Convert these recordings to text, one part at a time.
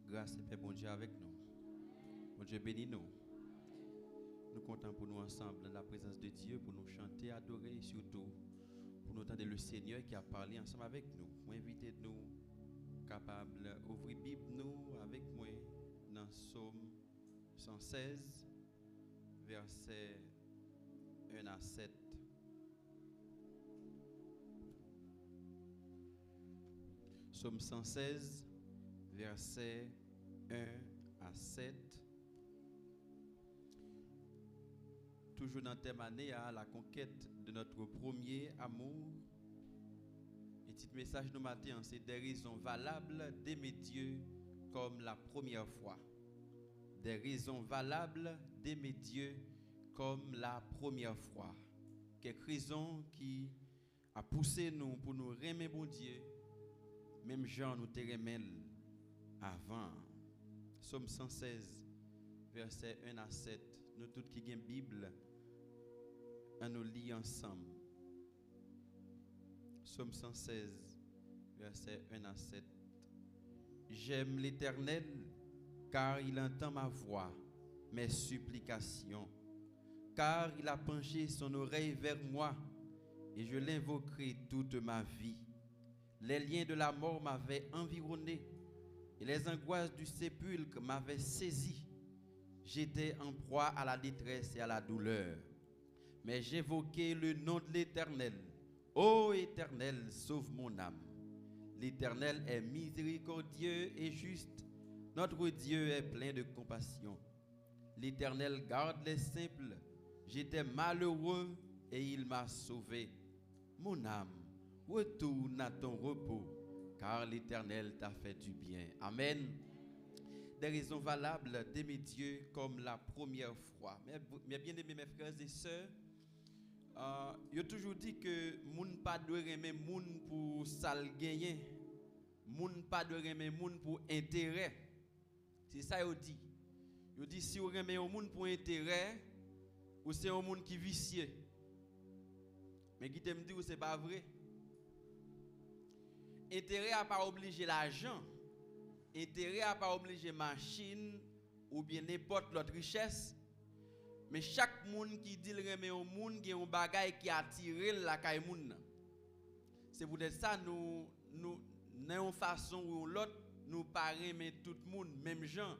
Grâce et paix, bon Dieu, avec nous. Bon Dieu, bénis nous. Nous comptons pour nous ensemble dans la présence de Dieu, pour nous chanter, adorer et surtout pour nous entendre le Seigneur qui a parlé ensemble avec nous. Moi, invitez-nous capables d'ouvrir Bible nous avec moi dans Psaume 116, versets 1 à 7. Psaume 116, versets 1 à 7. Toujours dans le thème année à la conquête de notre premier amour. Et petit message de matin, c'est des raisons valables d'aimer Dieu comme la première fois. Des raisons valables d'aimer Dieu comme la première fois. Quelques raisons qui a poussé nous pour nous aimer bon Dieu, même Jean nous te remet avant. Psaume 116, versets 1 à 7. Nous tous qui avons Bible, on nous lit ensemble. Psaume 116, versets 1 à 7. J'aime l'Éternel, car il entend ma voix, mes supplications. Car il a penché son oreille vers moi, et je l'invoquerai toute ma vie. Les liens de la mort m'avaient environné, et les angoisses du sépulcre m'avaient saisi. J'étais en proie à la détresse et à la douleur. Mais j'invoquai le nom de l'Éternel. Ô Éternel, sauve mon âme. L'Éternel est miséricordieux et juste. Notre Dieu est plein de compassion. L'Éternel garde les simples. J'étais malheureux et il m'a sauvé. Mon âme, retourne à ton repos, car l'Éternel t'a fait du bien. Amen. Des raisons valables d'aimer Dieu comme la première fois. Mais bien aimés mes frères et sœurs, il a toujours dit que moun pas doit aimer moun pour sale gagner, moun pas doit aimer moun pour intérêt. C'est ça il dit. Il dit si vous aimez un moun pour intérêt, ou c'est un moun qui vicieux. Mais qui t'aime dire c'est pas vrai. Intérêt à pas obliger l'argent. Intérêt à pas obliger machine ou bien n'importe l'autre richesse. Mais chaque monde qui dit remet au monde qui a un bagage qui attire la caille moun. C'est pour ça nous dans une façon ou l'autre nous pas remet tout le monde même gens.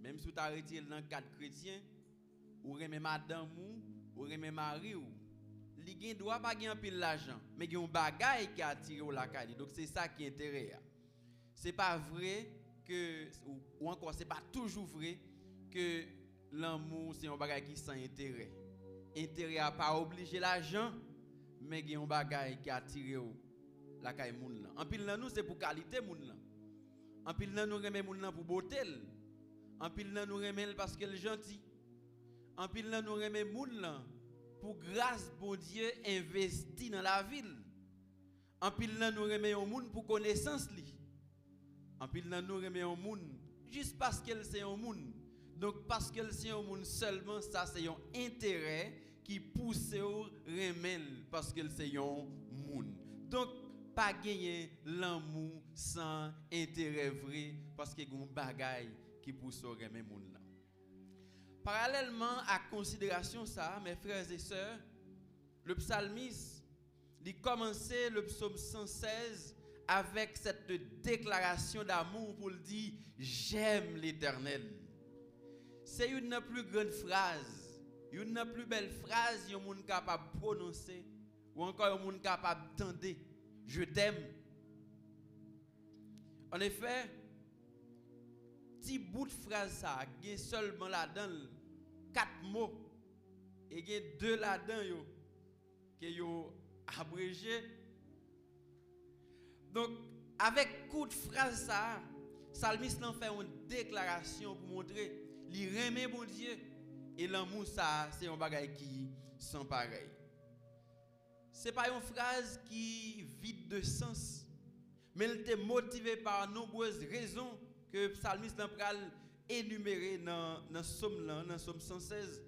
Même si tu as retiré dans cadre chrétien ou remet madame ou remet mari ou li gen doit pas gen pile l'argent mais gen un bagage qui attire la caille. Donc c'est ça qui est intérêt. C'est pas vrai que ou encore c'est pas toujours vrai que l'amour c'est un bagage qui sans intérêt. Intérêt à pas obliger l'argent mais il y a un bagage qui attire la caille moun là. En pile dans nous c'est pour qualité moun là. En pile dans nous remet moun là pour beauté. En pile dans nous remet parce qu'elle est gentil. En pile dans nous remet moun là pour grâce bon Dieu investi dans la ville. En pile dans nous remet un moun pour connaissance li. En pile dans nous remet un moun juste parce qu'elle c'est un moun. Donc parce qu'elle c'est un moun seulement ça c'est un intérêt qui pousse au remel parce qu'elle c'est un moun. Donc pas gagner l'amour sans intérêt vrai parce que gon bagaille qui pousse au remel moun là. Parallèlement à considération ça mes frères et sœurs, le psalmiste il commençait le psaume 116 avec cette déclaration d'amour pour le dire j'aime l'Éternel. C'est une plus grande phrase, une plus belle phrase que monde capable de prononcer ou encore un monde capable d'entendre. Je t'aime. En effet, petit bout de phrase ça, il y a seulement là-dedans 4 mots et il y a 2 là-dedans que yo abrégé. Donc avec coup de phrase ça, psalmiste en fait une déclaration pour montrer li remet bon Dieu et l'amour ça c'est un bagage qui sans pareil. C'est pas une phrase qui vide de sens mais elle était motivée par nombreuses raisons que le psalmiste n'a pas énuméré dans Psaume 116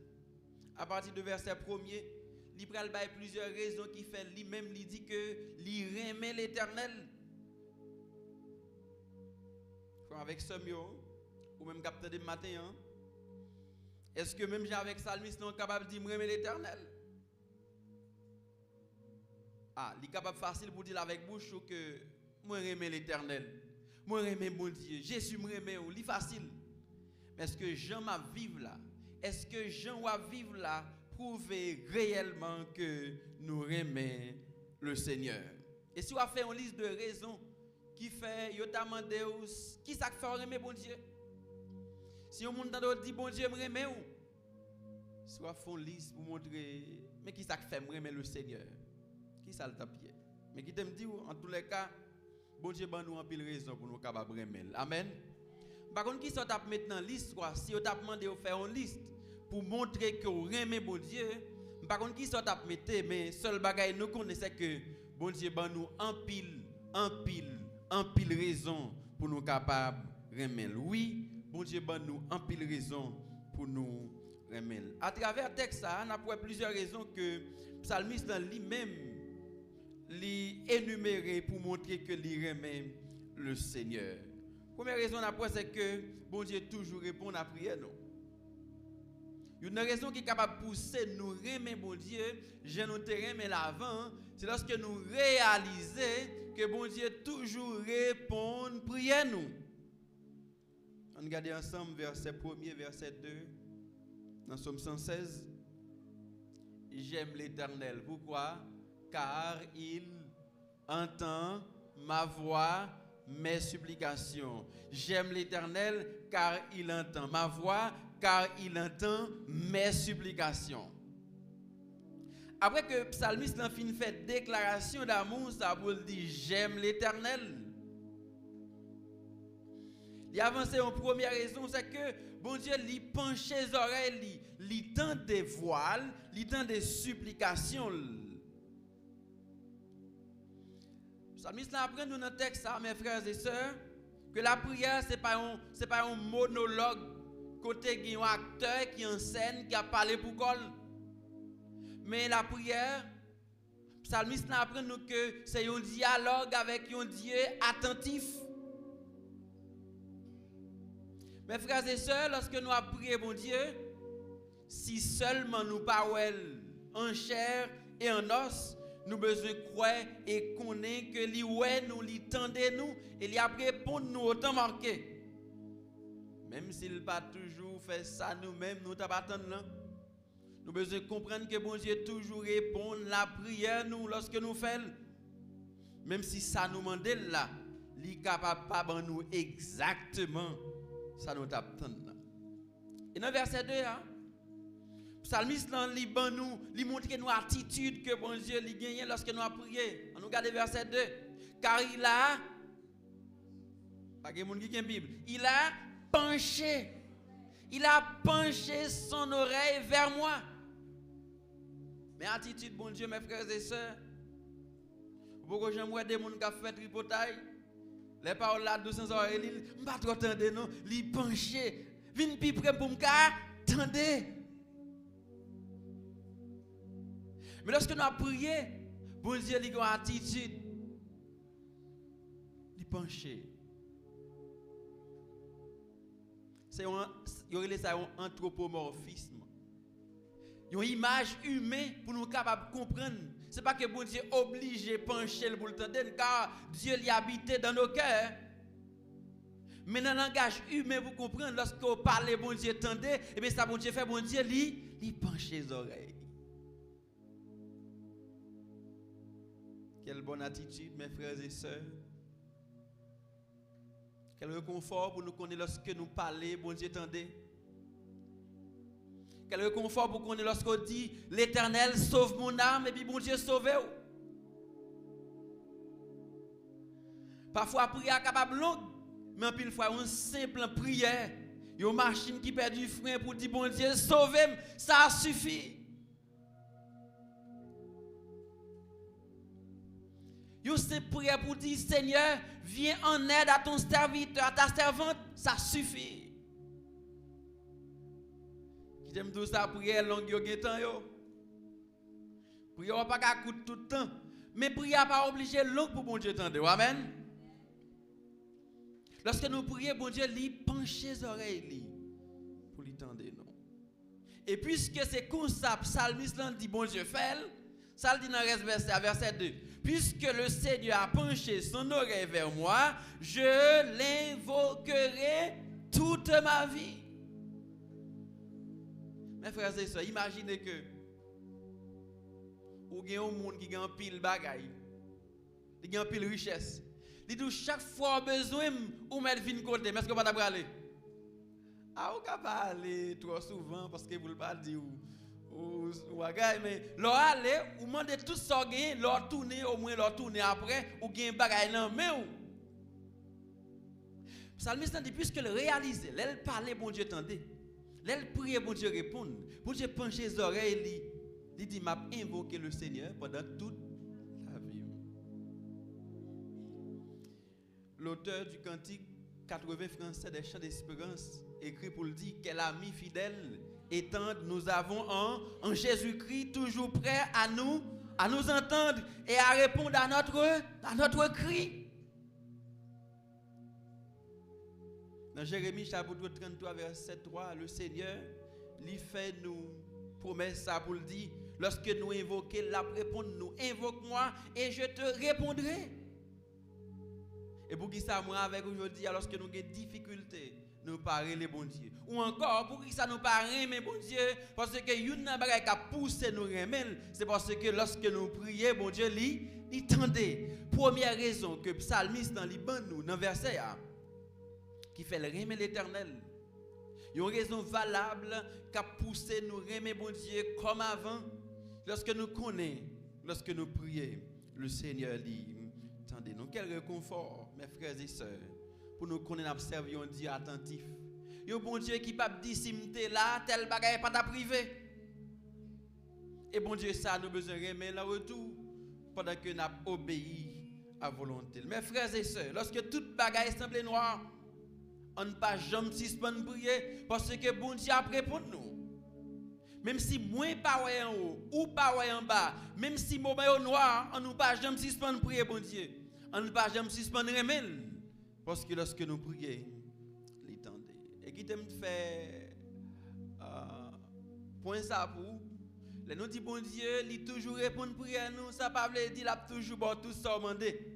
à partir du verset 1er. Il pral bail plusieurs raisons qui fait lui-même il dit que il remet l'Éternel. avec ce mio, ou même capteur de matin, est-ce que même avec Salmis, nous sommes capables de dire, moi, l'Éternel? Ah, il est capable facile pour dire avec bouche que moi, j'aime l'Éternel. Moi, j'aime mon Dieu. Jésus, moi, j'aime, c'est facile. Mais est-ce que Jean m'a vivre là? Est-ce que Jean va vivre là? Prouver réellement que nous aimons le Seigneur. Et si on a fait une liste de raisons qui fait, yo t'a demandé qui ça fait aimer bon Dieu? Si on monde dit bon Dieu m'aimer ou? Si on a fait une liste pour montrer mais qui ça fait aimer le Seigneur? Qui ça le tapier? Mais qui t'aime dit en tous les cas bon Dieu ban nous en pile raison pour nous capable aimer. Amen. Par contre qui ça t'a maintenant liste quoi? Si on t'a demandé de faire une liste pour montrer que vous aimez bon Dieu, par contre qui ça t'a metté mais seul bagaille nous connaissons que bon Dieu ban nous en pile raison pour nous capables aimer. Oui, bon Dieu ban nous en pile raison pour nous aimer. À travers le texte ça, on a plusieurs raisons que psalmiste dans lui-même lui énuméré pour montrer que lui aime le Seigneur. Première raison c'est que bon Dieu toujours répond à la prière nous. Une raison qui est capable de pousser nous aimer bon Dieu, je nous aimer l'avant, c'est lorsque nous réalisons que bon Dieu toujours répond à prière nous. On regarde ensemble verset 1er, verset 2 dans Somme 116. J'aime l'Éternel. Pourquoi? Car il entend ma voix, mes supplications. J'aime l'Éternel car il entend ma voix, car il entend mes supplications. Après que psalmiste a fini fait déclaration d'amour, ça veut dire j'aime l'Éternel. Il a avancé en première raison, c'est que bon Dieu lui penche les oreilles, lui tend des voiles, lui tend des supplications. Psalmiste apprend nous dans le texte, mes frères et sœurs, que la prière, ce n'est pas un monologue, côté il y a un acteur qui en scène, qui a parlé pour col. Mais la prière, psalmiste apprend nous que c'est un dialogue avec un Dieu attentif. Mes frères et sœurs, lorsque nous avons prié mon Dieu, si seulement nous parlons en chair et en os, nous besoin croire et connaître que lui ouais nous lui tendez nous et lui a répondre nous autant marqué. Même s'il pas toujours fait ça nous-mêmes, nous t'as pas attendre là. Nous besoin comprendre que bon Dieu toujours répond la prière nous lorsque nous faisons. Même si ça nous demande là, il est capable pas ban nous exactement ça nous t'attend là. Et dans verset 2 hein, psalmiste li ban nous, li montre nous attitude que bon Dieu li gagne lorsque nous a prié. On nous regarde verset 2. Car il a pas que monde qui a Bible, il a penché son oreille vers moi. Mais attitude bon Dieu mes frères et sœurs. Beaucoup de gens voient des gens qui ont fait tripotaille. Les paroles là 200 oreilles, il pas trop tendre non, li penché. Vinn pi près pour me tendez. Mais lorsque nous avons prié, bon Dieu a une attitude. Il penché. C'est un anthropomorphisme. Une image humaine pour nous capables de comprendre. Ce n'est pas que bon Dieu obligé de pencher pour le tendre, car Dieu l'y habite dans nos cœurs. Mais dans le langage humain, vous comprenez, lorsque vous parlez, bon Dieu tendez, et bien ça, bon Dieu fait, bon Dieu, il penche les oreilles. Quelle bonne attitude, mes frères et sœurs. Quel réconfort pour nous connaître lorsque nous parlons, bon Dieu tendez. Quel réconfort pour qu'on ait lorsqu'on dit l'Éternel sauve mon âme et puis bon Dieu sauve-vous. Parfois, la prière est capable longue, mais en pile fois, une simple prière, une machine qui perd du frein pour dire bon Dieu sauve-moi, ça suffit. Une simple prière pour dire Seigneur, viens en aide à ton serviteur, à ta servante, ça suffit. J'aime tout ça, prière longue, yo gen temps yo. Prière pas qu'à coûte tout le temps, mais prière pas obligé longue pour bon Dieu tendre. Amen. Lorsque nous prions, bon Dieu, lui penche les oreilles pour lui tendre non. Et puisque c'est comme ça, psalmiste dit bon Dieu fait, ça le dit dans le verset 2. Puisque le Seigneur a penché son oreille vers moi, je l'invoquerai toute ma vie. Mes frères et sœurs, imaginez que vous avez un monde qui a un pile bagaille, qui a un pile richesse. Il dit chaque fois besoin ou mettre vin côté, mais est-ce que vous pas aller? Ah, vous ne pouvez pas aller trop souvent parce que vous ne pouvez pas dire mais leur aller, ou demandez tout ça gain, leur tourner au moins leur tourner après ou gain bagaille nan mais ou. Psalmiste dit puisque le réaliser, elle parler bon Dieu tendez. Elle prier bon Dieu répondre. Bon Dieu penche les oreilles, il dit m'a invoqué le Seigneur pendant toute la vie. L'auteur du cantique 80 français des chants d'espérance écrit pour le dire quel ami fidèle et tendre nous avons en Jésus-Christ toujours prêt à nous entendre et à répondre à notre cri. Dans Jérémie chapitre 33 verset 3, le Seigneur lui fait nous promesse ça pour le dire lorsque nous invoquons la réponse nous invoque-moi et je te répondrai. Et pour qui ça moi avec aujourd'hui lorsque nous avons des difficultés nous parler les bon Dieu ou encore pour qui ça nous parler mais bon Dieu parce que une bagage qui a poussé nous remettre c'est parce que lorsque nous prions bon Dieu il tendait. Première raison que psalmiste dans Liban nous dans verset qui fait le remettre l'Éternel. Une raison valable qui a poussé nous remettre bon Dieu comme avant lorsque nous connaissons lorsque nous prions le Seigneur dit tendez-nous quel réconfort mes frères et sœurs pour nous connaître observer un Dieu attentif. Un bon Dieu qui pas dit si m'te là tel bagaille pas ta privé. Et bon Dieu ça nous besoin remettre le retour pendant que nous obéi à volonté. Mes frères et sœurs, lorsque toute bagaille semble noire, on ne pas jamais suspendre prier parce que bon Dieu a répondu nous. Même si moins pas en haut ou pas en bas, même si moment est noir, on ne pas jamais suspendre prier bon Dieu. On ne pas jamais suspendre remettre. Parce que lorsque nous prions, il tendait. Et qui t'aime faire point ça pour nous dit bon Dieu, il toujours répond prière nous, ça pas veut dire il a toujours bon tout ça demandé.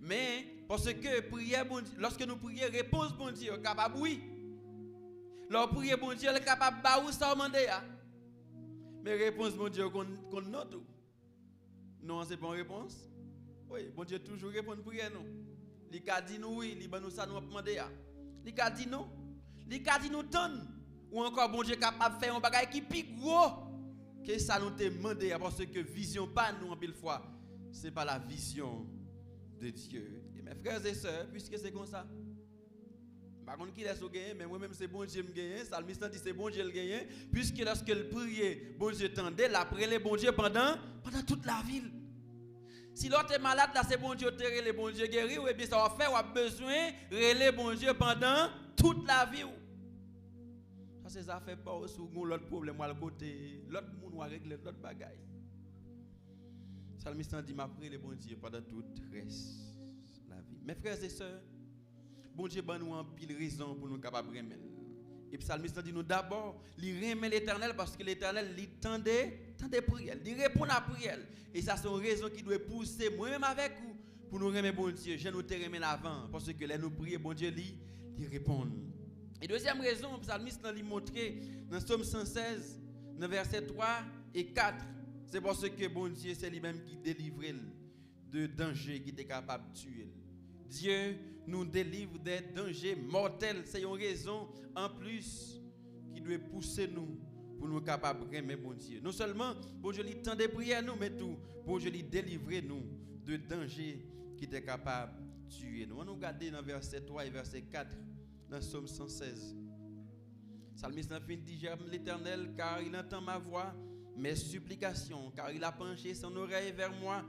Mais parce que prière bon Dieu, lorsque nous prions réponse bon Dieu capable oui. Lorsque prier bon Dieu est capable ba ou ça demander. Mais réponse bon Dieu qu'on note. Non, c'est pas une réponse. Oui, bon Dieu toujours répond prière nous. Il a dit nous oui, il a nous ça nous demander. Il a dit non. Il a dit nous donne. Ou encore bon Dieu capable de faire un bagage qui plus gros que ça nous demande parce que vision pas nous en pile fois. C'est pas la vision de Dieu. Et mes frères et sœurs, puisque c'est comme ça. Par contre, qui laisse au gagner, mais moi-même c'est bon Dieu me gagner. Salmiste dit c'est bon Dieu le gagner. Puisque lorsque le priait, bon Dieu tendait, l'après les bon Dieu pendant toute la ville. Si l'autre est malade, là c'est bon Dieu terrer les bon Dieu guérir, ou bien ça va faire, ou a besoin de les bon Dieu pendant toute la vie. Ça c'est ça fait pas aussi l'autre problème à côté, l'autre monde va régler l'autre bagaille. Salmiste dit m'a prié les bon Dieu pendant toute reste la vie. Mes frères et sœurs, bon Dieu ban nous en pile raison pour nous capables de remettre. Et puis Psalmiste dit nous d'abord, il remet l'Éternel parce que l'Éternel il tendait prière, il répond à prière. Et ça c'est une raison qui doit pousser moi-même avec vous pour nous remettre bon Dieu. Je nous te remets avant parce que là nous prions bon Dieu il répond. Et deuxième raison, Psalmiste lui montrer dans Psaume 116, dans versets 3 et 4, c'est parce que bon Dieu c'est lui-même qui délivre de dangers qui était capable de tuer. Dieu nous délivre des dangers mortels. C'est une raison en plus qui doit pousser nous pour nous capables de remettre bon Dieu. Non seulement bon Dieu lui tend des prières nous, mais tout bon Dieu lui délivrer nous de dangers qui étaient capables de tuer nous. On nous regarde dans verset 3 et verset 4 dans Psaume 116. Psalmiste dit j'aime l'Éternel car il entend ma voix, mes supplications, car il a penché son oreille vers moi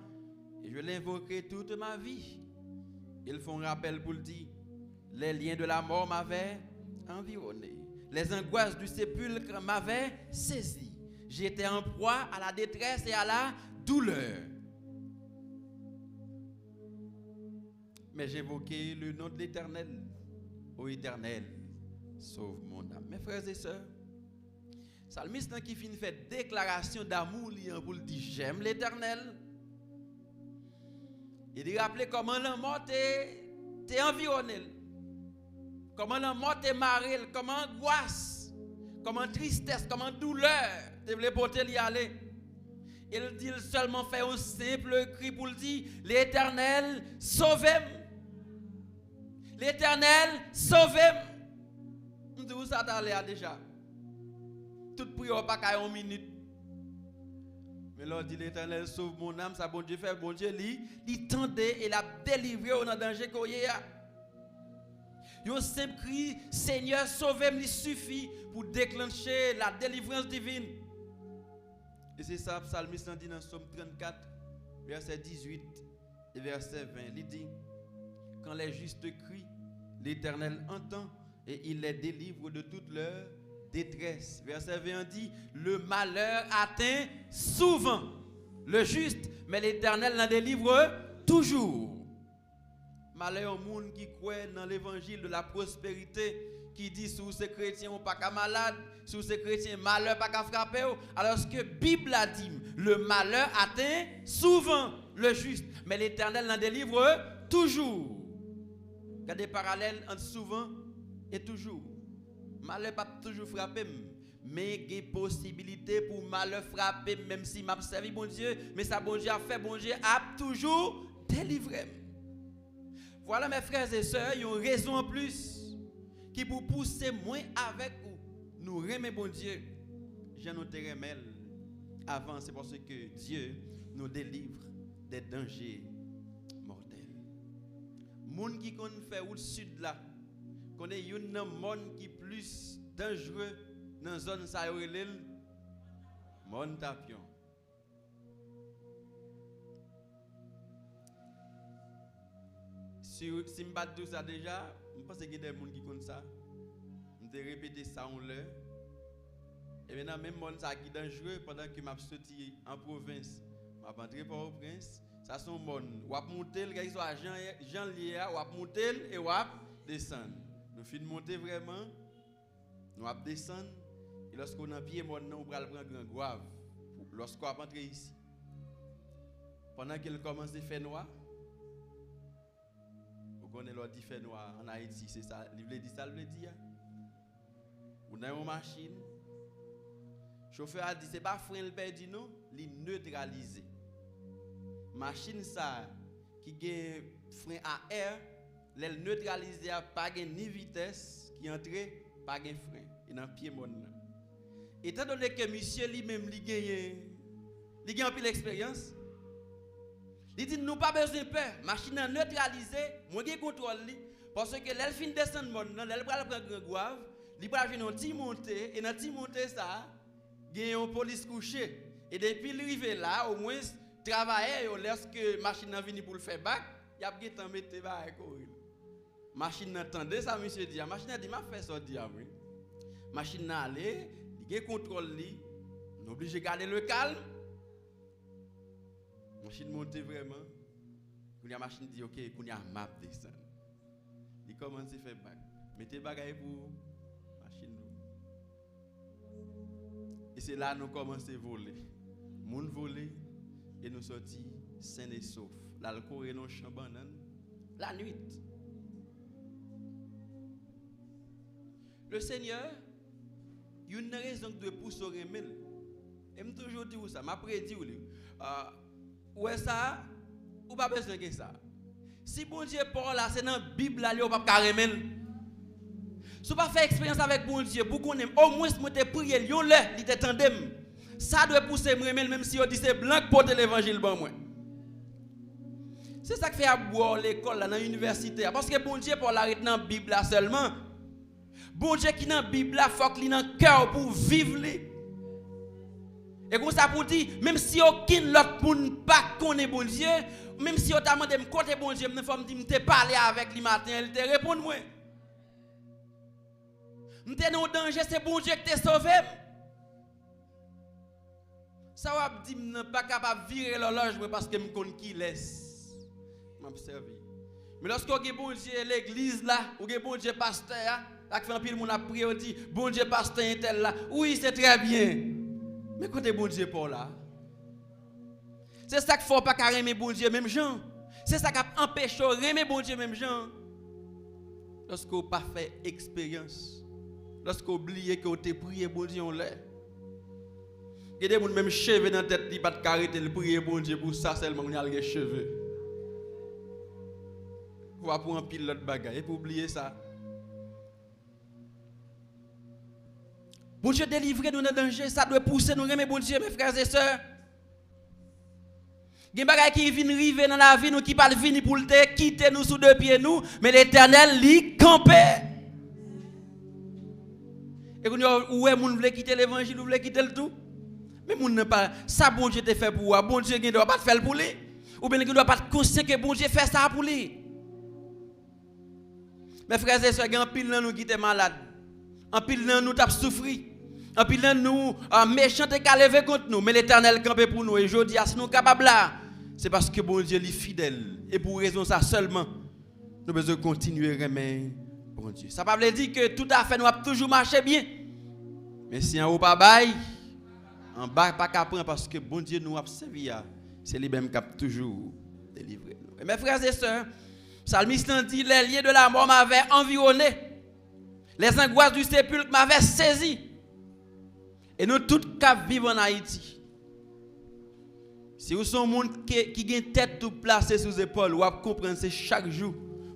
et je l'invoquerai toute ma vie. Ils font rappel pour le dire, les liens de la mort m'avaient environné. Les angoisses du sépulcre m'avaient saisi. J'étais en proie à la détresse et à la douleur. Mais j'évoquais le nom de l'Éternel Ô Éternel, sauve mon âme. Mes frères et sœurs, Psalmiste qui finit fait déclaration d'amour pour dire j'aime l'Éternel. Il rappelle comment la mort t'est environné. Comment la mort t'est marré, comment angoisse, comment tristesse, comment douleur te voulait porter l'y aller. Il dit seulement fait un simple cri pour le dire l'Éternel sauvez-moi. L'Éternel sauvez-moi. Nous disons ça t'allait déjà. Toute prière pas qu'à 1 minute. Mais là dit l'Éternel sauve mon âme, ça bon Dieu fait, bon Dieu il tendait et l'a délivré dans danger qu'on y a. Un simple cri Seigneur sauvez-moi il suffit pour déclencher la délivrance divine. Et c'est ça le psalmiste dit dans Psaume 34 verset 18 et verset 20, il dit quand les justes crient, l'Éternel entend et il les délivre de toute leur détresse. Verset 20 dit le malheur atteint souvent le juste, mais l'Éternel l'en délivre toujours. Malheur au monde qui croit dans l'évangile de la prospérité, qui dit sous ces chrétiens ou pas qu'à malade, sous ces chrétiens malheur pas qu'à frapper, alors que la Bible a dit le malheur atteint souvent le juste, mais l'Éternel l'en délivre toujours. Il y a des parallèles entre souvent et toujours. Malheur pas toujours frapper, mais il y a possibilité pour malheur frapper, même si m'a servi bon Dieu, mais ça bon Dieu a fait, bon Dieu a toujours délivré. Voilà mes frères et sœurs, il y a une raison en plus qui pour pousser moins avec vous. Nous remet bon Dieu. Je nous te remets avant, c'est parce que Dieu nous délivre des dangers mortels. Moun qui connaît fait au sud là, connaît un monde qui est plus dangereux dans la zone ça Mon Tapion. Si je ne tout ça déjà, je pense qu'il y a des gens qui connaissent ça. Je vais répéter ça en l'heure. Et maintenant, même monde qui est dangereux pendant que je suis sorti en province, je vais entrer par au prince. Ça sont monde. Je vais monter, le gars soit Jean Liéa, je vais monter et je vais descendre. Nous finissons de monter vraiment. Nous allons descendre. Et lorsqu'on a pied, on va prendre un grand grave. Lorsqu'on va entrer ici. Pendant qu'il commence à faire noir. Vous connaissez l'autre fait noir en Haïti, c'est ça. Il veut dire ça, il veut dire. Vous avez une machine. Le chauffeur a dit, ce n'est pas frein le perdu, non, il neutralise. Machine ça, qui a frein à air, elle neutralise, pas ni vitesse, qui entre, pas de frein. Il a un pied mon. Étant donné que monsieur lui-même, il a un peu d'expérience, il dit, nous pas besoin de peur. Machine a neutralisé, moi je contrôle. Parce que l'elle fin descendre mon, elle va prendre grand grave, il va venir un petit monter, et dans petit monter ça, il y a une police couchée. Et depuis l'arrivée là, au moins, travailler, lorsque machine a venu pour le faire back, il y a bien temps mettre va courir. Machine attendait ça, monsieur dit, machine a dit, m'a fait ça dire oui. Machine a allé, il contrôle lui, on obligé de garder le calme. Machine monte vraiment. Quand la machine dit OK, quand la map descend. Il commence à faire bac. Mettez bagaille pour machine. Et c'est là nous commençons à voler. Moun voler et nous sortis sains et saufs. L'alcool et nos champs banane la nuit. Le Seigneur, il y a une raison de pousser au remel. Et je toujours dit ça, m'a prédit ouais ça ou pas besoin de ça. Si bon Dieu parle là, c'est dans la Bible là, on pas remel. Si vous pas faire expérience avec bon Dieu, pour qu'on aime au moins moi te prier lion là, il te tandem. Ça doit pousser remel même si on dit c'est blanc pour l'évangile bon moi. C'est ça qui fait à boire l'école là dans l'université parce que bon Dieu parle arrête dans la Bible là seulement. Bon Dieu qui dans la Bible là faut qu'il dans le cœur pour vivre les. Et comme ça pour dire, même si aucun l'autre monde pas connaît bon Dieu, même si on t'a demandé me côté bon Dieu, me faut me dire me parler avec lui matin, il te répond moi. M'te dans danger, c'est bon Dieu qui t'a sauvé. Ça va dire me pas capable virer l'horloge parce que me connais qui laisse. M'observer. Mais lorsque vous avez bon Dieu l'église là, ou avez bon Dieu pasteur là, qui fait un pile mon a prié, on dit bon Dieu pasteur est tel là. Oui, c'est très bien. Mais quand bon Dieu pour là. C'est ça qu'il faut pas aimer bon Dieu même gens. C'est ça qui empêche aimer bon Dieu même gens. Lorsque vous pas fait expérience. Lorsque vous oubliez que vous avez prié bon Dieu on l'est. Il y a des gens même cheveux dans la tête qui pas de carité, le prier bon Dieu pour ça seulement on a les cheveux. Vous va pour un pile l'autre bagaille et pour oublier ça. Bon Dieu délivrer nous dans danger, ça doit pousser nous aimer bon Dieu mes frères et sœurs. Il y a des bagailles qui viennent arriver dans la vie nous qui pas venir pour te quitter nous sous deux pieds nous, mais l'Éternel lui camper. Et quand ouais moun veut quitter l'évangile, veut quitter le tout. Mais moun n'a pas ça bon Dieu te fait pour toi, bon Dieu ne doit pas te faire pour lui. Ou bien il ne doit pas te conscience que bon Dieu fait ça pour lui. Mes frères et sœurs, il y a un pile dans nous qui est malade. Un pile dans nous qui souffert. Un pile dans nous méchant et qui levé contre nous, mais l'Éternel campé pour nous et je dis si nous capables là, c'est parce que bon Dieu est fidèle et pour raison ça seulement nous besoin continuer à aimer bon Dieu. Ça ne veut pas dire que tout à fait nous avons toujours marché bien. Mais si en haut pas bail, en bas pas qu'à prendre parce que bon Dieu nous a servi, c'est lui-même qui a toujours délivré nous. Et mes frères et sœurs, Psalmiste dit les liens de la mort m'avaient environné. Les angoisses du sépulcre m'avaient saisi. Et nous tous qui vivons en Haïti. Si vous êtes un monde qui a une tête tout placée sous les épaules, vous comprenez c'est chaque jour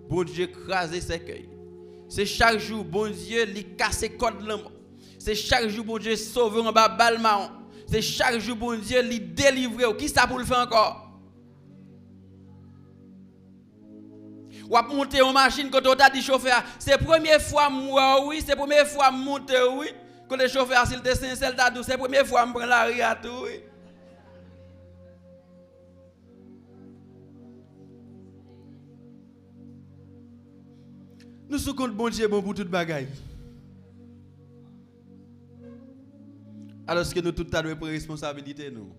bon Dieu écraser ses cueils. C'est chaque jour bon Dieu lui casser code l'amour. C'est chaque jour bon Dieu sauver en bas balle marron. C'est chaque jour bon Dieu lui délivrer. Qui ça pour le faire encore? Ou à monter en machine quand on a dit chauffeur, c'est la première fois moi oui, c'est la première fois monter oui. Quand le chauffeur s'il te sincère c'est la première fois me prend la ria tout oui. Nous sommes contre bon Dieu bon pour toute bagaille. Alors que nous tout à prendre responsabilité nous.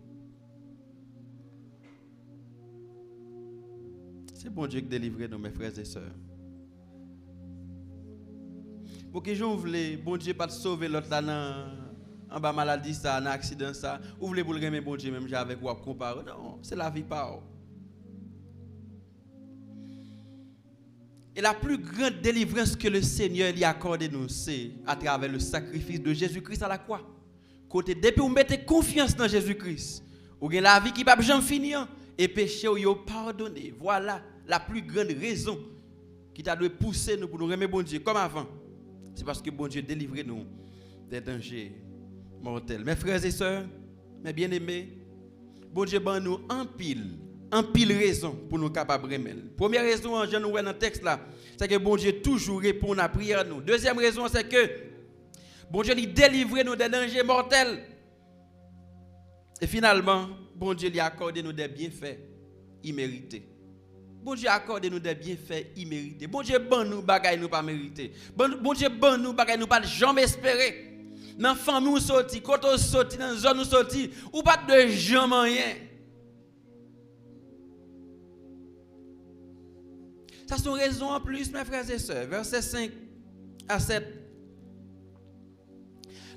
C'est bon Dieu qui délivre nous, mes frères et sœurs. Pour que j'en voulais, bon Dieu pas te sauver l'autre là en bas maladie ça, en accident ça. Ou voulez pour le remettre bon Dieu même avec vous comparer. Non, c'est la vie pas. Et la plus grande délivrance que le Seigneur lui a accordé nous, c'est à travers le sacrifice de Jésus-Christ à la croix. Côté depuis vous mettez confiance dans Jésus-Christ, vous avez la vie qui va jamais finir. Et péché ou yo pardonné. Voilà la plus grande raison qui t'a dû pousser nous pour nous remettre bon Dieu comme avant. C'est parce que bon Dieu délivre nous des dangers mortels. Mes frères et sœurs, mes bien-aimés, bon Dieu ban nous en pile raison pour nous capables de remettre. Première raison, je nous vois dans le texte là, c'est que bon Dieu toujours répond à la prière nous. Deuxième raison, c'est que bon Dieu lui délivre nous des dangers mortels. Et finalement, bon Dieu lui a accordé nous des bienfaits immérités. Bon Dieu a accordé nous des bienfaits immérités. Bon Dieu ban nous bagaille nous pas mérité. Bon Dieu ban nous bagaille nous pas jamais espérer. Dans famille nous sorti, quand on sorti dans zone nous sorti, ou pas de jamais rien. Ça sont raisons en plus mes frères et sœurs. Verset 5 à 7.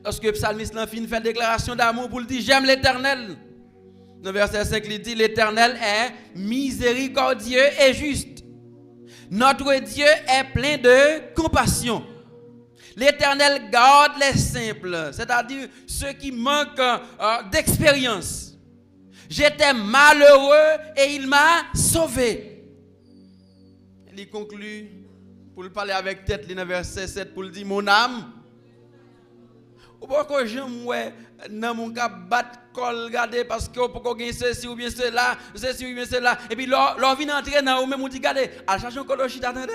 Lorsque le psalmiste fait une déclaration d'amour pour le dire j'aime l'Éternel. Dans verset 5, il dit l'Éternel est miséricordieux et juste. Notre Dieu est plein de compassion. L'Éternel garde les simples, c'est-à-dire ceux qui manquent d'expérience. J'étais malheureux et il m'a sauvé. Il conclut pour le parler avec tête, dans verset 7, pour le dire mon âme. Ou pas que j'aime ouais dans mon cas battre col regarder parce que pour qu'on gagne ceci ou bien cela et puis leur vient entrer dans ou même on dit regardez à chercher un colochita attendez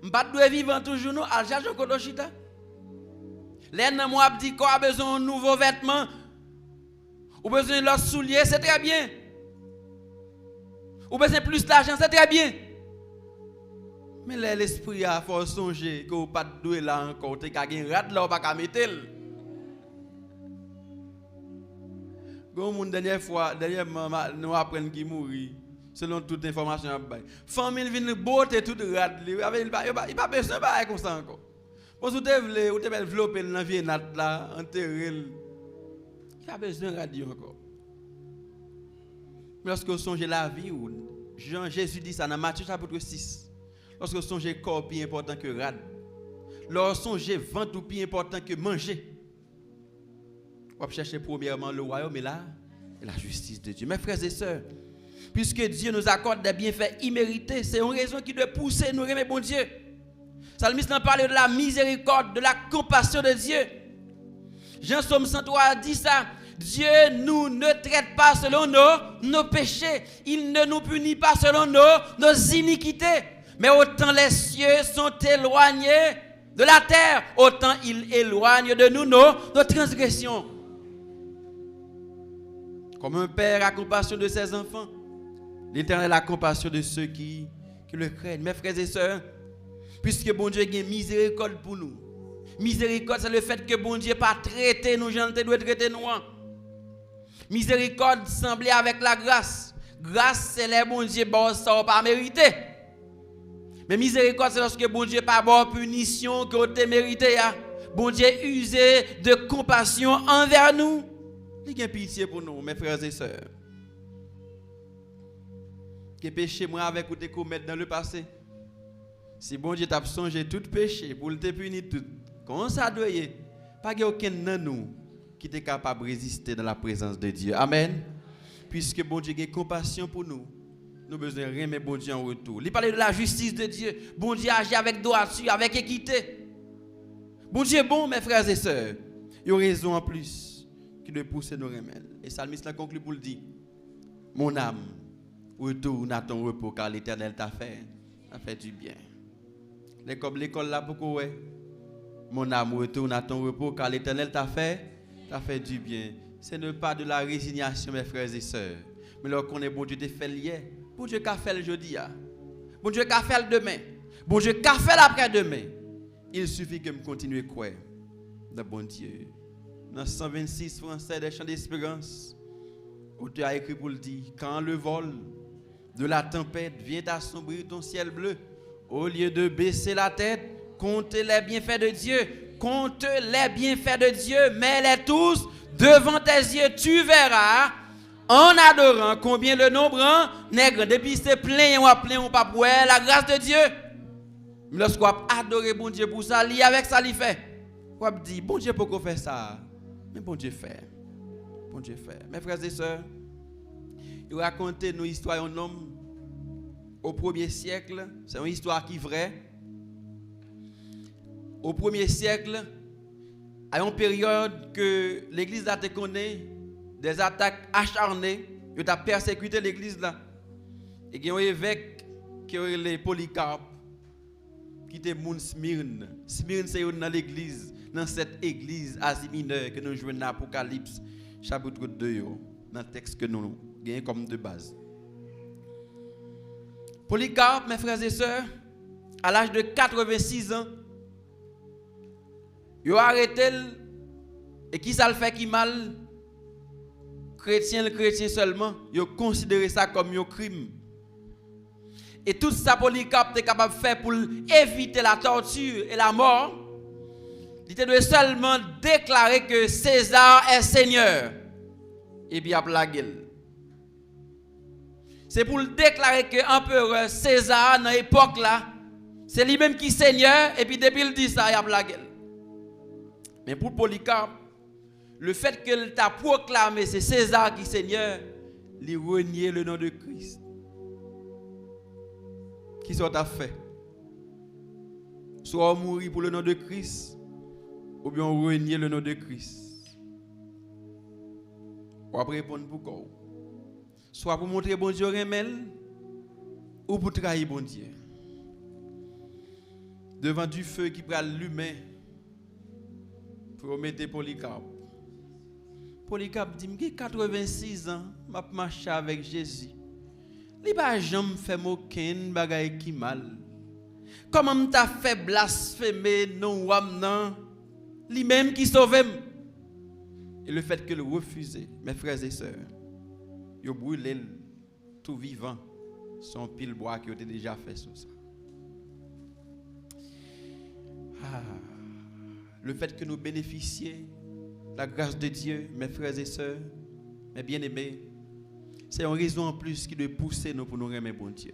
m'pas doit vivre toujours nous à chercher un colochita les nan moi dit qu'on a besoin de nouveaux vêtements ou besoin de leurs souliers c'est très bien ou besoin plus d'argent c'est très bien. Mais l'esprit a fort songer que vous pas doué là encore, tu as un rat là, pas mettre. Quand mon dernièrement nous apprenons qu'il mourit, selon toute information. Famille vient beauté toute rade. Il pas besoin de faire comme ça encore. Parce que vous avez développé dans la vie là, enterré. Il pas besoin de radio encore. Lorsque vous songez la vie, Jésus dit ça dans Matthieu chapitre 6. Lorsque vous songez le corps plus important que rad. Lorsque vous songez ventre plus important que manger. Vous cherchez premièrement le royaume et la justice de Dieu. Mes frères et sœurs, puisque Dieu nous accorde des bienfaits immérités, c'est une raison qui doit pousser nous aimer bon Dieu. Psalmiste nous parle de la miséricorde, de la compassion de Dieu. Jean Somme 103 dit ça. Dieu nous ne traite pas selon nos péchés. Il ne nous punit pas selon nos iniquités. Mais autant les cieux sont éloignés de la terre, autant il éloigne de nous nos transgressions. Comme un père a compassion de ses enfants, l'Éternel a compassion de ceux qui le craignent. Mes frères et sœurs, puisque bon Dieu a miséricorde pour nous. Miséricorde, c'est le fait que bon Dieu n'a pas traité nous, gens doit traiter nous. Miséricorde semblait avec la grâce. Grâce, c'est les bon Dieu bon ça pas mérité. Mais miséricorde, c'est lorsque bon Dieu pas bon punition que vous mérité. Bon Dieu usé de compassion envers nous. Il a pitié pour nous, mes frères et sœurs. Que péché moi avec ou te commettre dans le passé. Si bon Dieu t'a songé tout péché pour te punir tout. Comment ça doit y? Pas aucun de nous qui est capable de résister dans la présence de Dieu. Amen. Puisque bon Dieu a compassion pour nous, nous avons besoin de remettre bon Dieu en retour. Il parle de la justice de Dieu. Bon Dieu agit avec droiture, avec équité. Bon Dieu est bon, mes frères et sœurs. Il y a raison en plus qui doit pousser nos remèdes. Et Psalmiste l'a conclu pour le dire. Mon âme, retourne à ton repos car l'Éternel t'a fait du bien. Les comme l'école là pourquoi mon âme retourne à ton repos car l'Éternel t'a fait du bien. Ce n'est pas de la résignation, mes frères et sœurs. Mais lorsqu'on est bon Dieu, te fait hier. Bon Dieu qu'a fait le jeudi. Bon Dieu qu'a fait le demain. Bon Dieu qu'a fait l'après-demain. Il suffit que je continue à croire dans bon Dieu. Dans 126 français des chants d'espérance, l'auteur a écrit pour le dire, quand le vol de la tempête vient assombrir ton ciel bleu, au lieu de baisser la tête, compte les bienfaits de Dieu. Compte les bienfaits de Dieu, mets-les tous devant tes yeux. Tu verras, en adorant, combien le nombre n'est grand. Depuis c'est plein, on pas pour la grâce de Dieu. Lorsqu'on adore bon Dieu pour ça, lui avec ça, il fait. On dit, bon Dieu, pourquoi faire ça? Mais bon Dieu fait. Bon Dieu fait. Mes frères et sœurs, il raconte nos histoires d'un homme au 1er siècle. C'est une histoire qui est vraie. Au 1er siècle, à une période que l'église a connu des attaques acharnées, il a persécuté l'église là. Et il y a un évêque qui est les Polycarpe, qui était moun Smyrne. Smyrne c'est dans l'église, dans cette église Asie mineure que nous jouons dans Apocalypse chapitre 2, dans le texte que nous gagnons comme de base. Polycarpe, mes frères et sœurs, à l'âge de 86 ans, il a arrêté et qui ça le fait qui mal? Chrétien seulement, il a considéré ça comme un crime. Et tout ça Polycarpe était capable de faire pour éviter la torture et la mort. Il devait seulement déclarer que César est Seigneur. Et puis il a plagué. C'est pour déclarer que l'empereur César, dans l'époque là, c'est lui-même qui est Seigneur. Et puis depuis il dit ça, il a plagué. Mais pour Polycarpe, le fait qu'il t'a proclamé c'est César qui est Seigneur, il renier le nom de Christ. Qui soit à fait? Soit mourir pour le nom de Christ, ou bien renier le nom de Christ. Ou après répondre pourquoi? Soit pour montrer bon Dieu remède, ou pour trahir bon Dieu. Devant du feu qui prend l'humain, pour mettre Polycarpe. Polycarpe dit, j'ai 86 ans, je marche avec Jésus. Il n'a jamais fait aucun bagage qui mal. Comment t'as fait blasphémer non non? Lui-même qui sauve. Et le fait que le refuser, mes frères et sœurs, il a brûlé tout vivant son pile bois qui a déjà fait sur ça. Le fait que nous bénéficions de la grâce de Dieu, mes frères et sœurs, mes bien-aimés, c'est une raison en plus qui doit pousser nous pour nous remettre bon Dieu.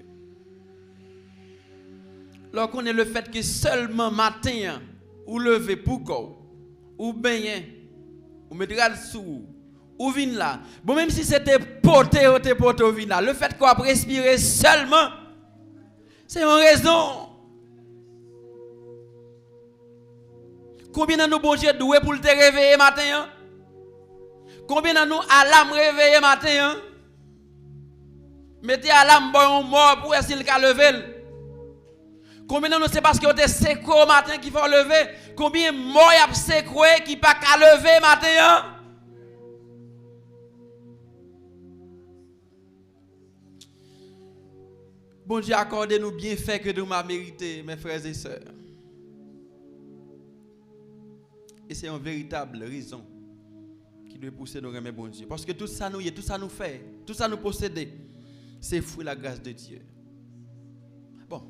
Lorsqu'on est le fait que seulement matin, ou lever pour quoi, ou baigner, ou mettre le sous, ou venir là. Bon, même si c'était porté ou venir là, le fait qu'on a respiré seulement, c'est une raison. Combien de nous, bon Dieu, doué pour te réveiller matin? Combien de nous, alarme réveiller matin? Mettez alarme, bon, mort pour essayer de lever. Combien de nous, c'est parce que vous êtes sécro au matin qu'il faut lever? Combien de morts y a sécro qui ne pas qu'à lever matin? Bon Dieu, accordez-nous bien fait que nous m'avons mérité, mes frères et sœurs. Et c'est une véritable raison qui doit pousser nous remettre bon Dieu. Parce que tout ça nous y est, tout ça nous fait, tout ça nous possède, c'est fruit de la grâce de Dieu. Bon.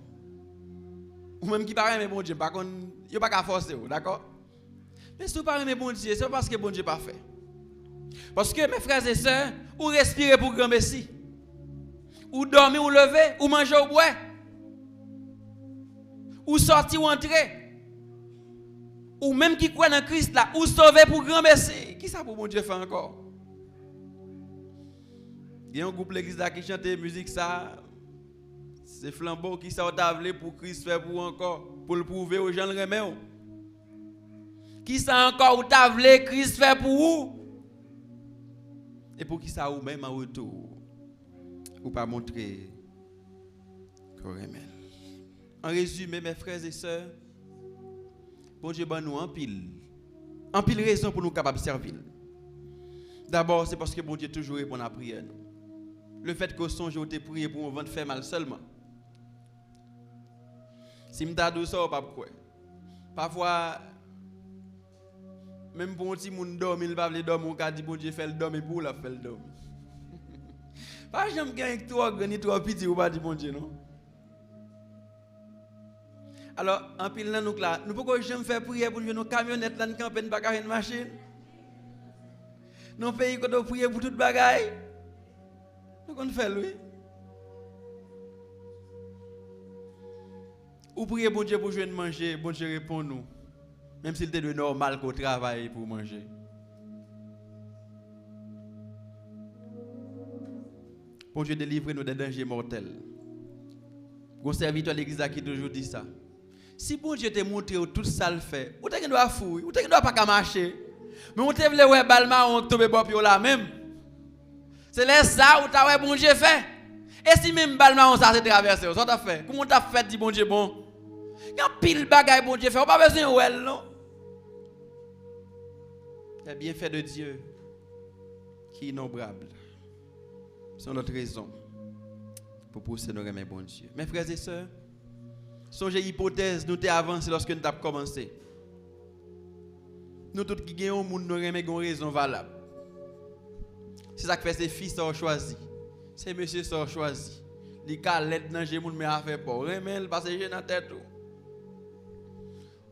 Ou même qui parle mais bon Dieu, par contre, il n'y a pas qu'à forcer, d'accord? Mais si vous parlez mais bon Dieu, c'est parce que bon Dieu pas fait. Parce que mes frères et sœurs, ou respirer pour grand Messie, ou dormir ou lever, ou manger ou boire, ou sortir ou entrer. Ou même qui croit dans Christ là, ou sauver pour grand Messie. Qui ça pour bon Dieu faire encore? Il y a un groupe l'église là qui chante musique ça. C'est flambeau qui ça t'a pour Christ faire pour encore, pour le prouver aux gens le remet. Qui ça encore ou t'a Christ faire pour vous? Et pour qui ça ou même en retour? Ou pas montrer qu'on remet. En résumé, mes frères et sœurs, bon Dieu ban nous en pile raison pour nous capables de servir. D'abord, c'est parce que bon Dieu toujours répond à la prière. Le fait que songe ou te prier pour un ventre fait mal seulement. Si m'ta dou ça pas quoi. Parfois même pour un petit monde dormir, il va pas dormir, on ka dit bon Dieu fait le dormir pour la faire le dormir. Pas j'aime gagner toi gagner toi petit ou pas dit bon Dieu non. Alors, en pile là, nous pouvons jamais faire prier pour nos camionnettes là, nous camper une bagarre une machine. Nous pays qu'on doit prier pour toute bagaille. Nous qu'on fait lui. Ou prier bon Dieu pour jouer manger, bon Dieu répond nous. Même s'il était de normal qu'on travaille pour manger. Bon Dieu délivre-nous des dangers mortels. Mon serviteur à l'église qui toujours dit ça. Si bon Dieu te montre tout ça le fait, ou t'es doit fouiller, ou t'es doit pas marcher. Mais on te veut ouais balma on tombe pas pio là même. C'est là ça où t'as ouais bon Dieu fait. Et si même balma on ça c'est traverser, ça t'a fait. Comment t'as fait dit bon Dieu bon? Il y a pile bagaille bon Dieu fait, on pas besoin ouais non. C'est bien fait de Dieu qui est innombrable. C'est notre raison pour pousser nos remettre bon Dieu. Mes frères et sœurs, songez hypothèse, nous t'avons avancé lorsque nous avons commencé. Nous tous qui gagnons au monde, nous avons une raison valable. C'est ça que fait ces fils sont choisis. Ces messieurs sont choisis. Les cas l'aide dans les gens mais à faire pas. Remel parce que j'ai dans tête tout.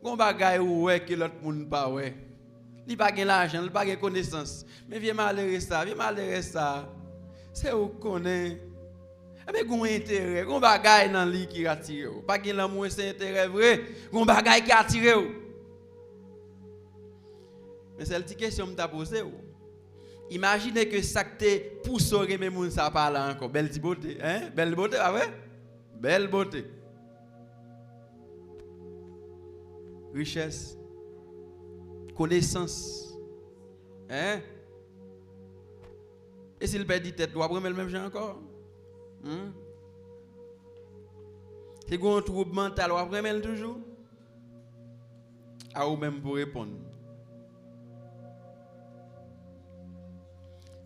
Gon bagaille ouais que l'autre monde pas ouais. Il pas gain l'argent, il pas gain connaissance. Mais viens malheureux ça. C'est où connaît. Mais gon intérêt, gon bagaille dans li qui attire. Pas gain l'amour c'est intérêt vrai. Gon bagaille qui attire. Mais c'est la petite question que je t'ai posée. Imaginez que ça te pousse au remet moun ça parle encore. Belle beauté, hein? Belle beauté, ah ouais? Belle beauté. Richesse. Connaissance. Hein? Et s'il perd tête, tu vas prendre le même genre encore? C'est un trouble mental, tu vas prendre toujours? À ou même pour répondre.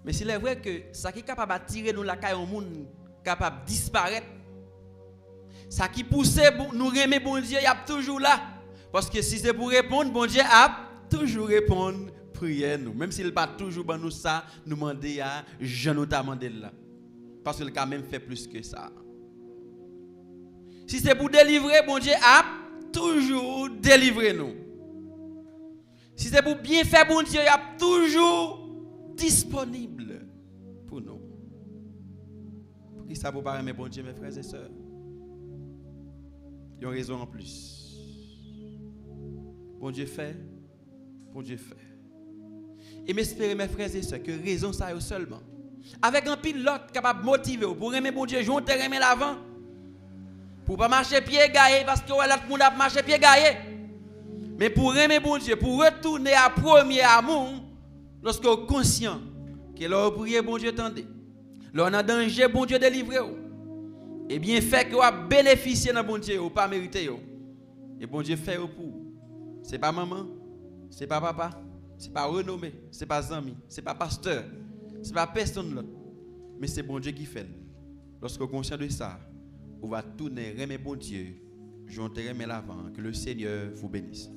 Mais s'il est vrai que ça qui est capable d'attirer nous la caille au monde, capable de disparaître, ça qui pousse nous remettre bon Dieu, il y a toujours là. Parce que si c'est pour répondre, bon Dieu a toujours répondre, prière nous. Même s'il n'a pas toujours dans nous ça, nous demander à je nous demandé là. Parce qu'il a quand même fait plus que ça. Si c'est pour délivrer, bon Dieu a toujours délivré nous. Si c'est pour bien faire, bon Dieu a toujours disponible pour nous. Pour qui ça vous paraît, mes bon Dieu, mes frères et sœurs? Il y a une raison en plus. Bon Dieu fait, bon Dieu fait. Et m'espérer, mes frères et sœurs, que raison ça est seulement. Avec un pilote capable de motiver pour aimer bon Dieu, j'en te remet l'avant. Pour ne pas marcher pied gaillé, parce que l'autre monde a marché pied gaillé. Mais pour aimer bon Dieu, pour retourner à premier amour, lorsque vous êtes conscient que l'on prier, bon Dieu tendez. L'on a danger, bon Dieu délivrer. Et bien fait que vous avez bénéficié de bon Dieu, ou pas mérité. Et bon Dieu fait pour. Ce n'est pas maman, ce n'est pas papa, ce n'est pas renommé, ce n'est pas ami, ce n'est pas pasteur, ce n'est pas personne l'autre. Mais c'est bon Dieu qui fait. Lorsque vous êtes conscient de ça, vous va tourner, remettre bon Dieu, j'en te remets l'avant, que le Seigneur vous bénisse.